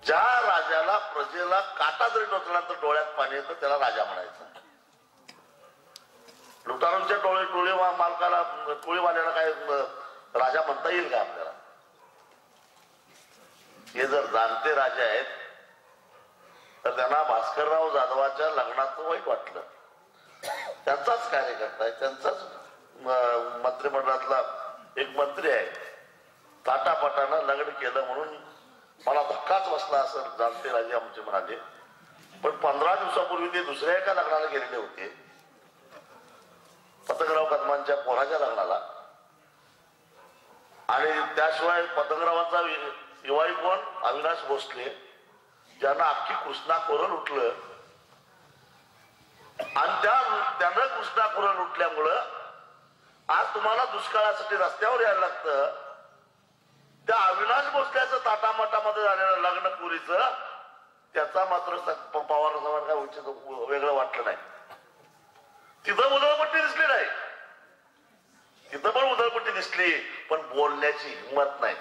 ज्या राजाला प्रजेला काटा जरी टोचला तर डोळ्यात पाणी येतं त्याला राजा म्हणायचं. लुटारूंच्या टोळी मालकाला टोळीवाल्याला काय राजा म्हणता येईल का आपल्याला? हे जर जाणते राजे आहेत तर त्यांना भास्करराव जाधवाच्या लग्नाचं वाईट वाटलं. त्यांचाच कार्यकर्ता आहे, त्यांचाच मंत्रिमंडळातला एक मंत्री आहे. ताटापाटानं लग्न केलं म्हणून मला धक्काच बसला असं जाणते राजे आमचे म्हणाले. पण 15 दिवसापूर्वी ते दुसऱ्या एका लग्नाला गेलेले होते, पतंगराव कदमांच्या पोराच्या लग्नाला. आणि त्याशिवाय पतंगरावांचा युवाई कोण अविनाश भोसले, ज्यांना अख्खी कृष्णा कोरल उठलं. आणि त्यानं कृष्णा कोरल उठल्यामुळं आज तुम्हाला दुष्काळासाठी रस्त्यावर यायला लागतं. त्या अविनाश भोसल्याचं ताटामाटामध्ये झालेलं लग्न पुरीचं त्याचा मात्र पवार साहेबांना काय उचित वेगळं वाटलं नाही. तिथं उधळपट्टी दिसली नाही, तिथं पण उधळपट्टी दिसली पण बोलण्याची हिंमत नाही.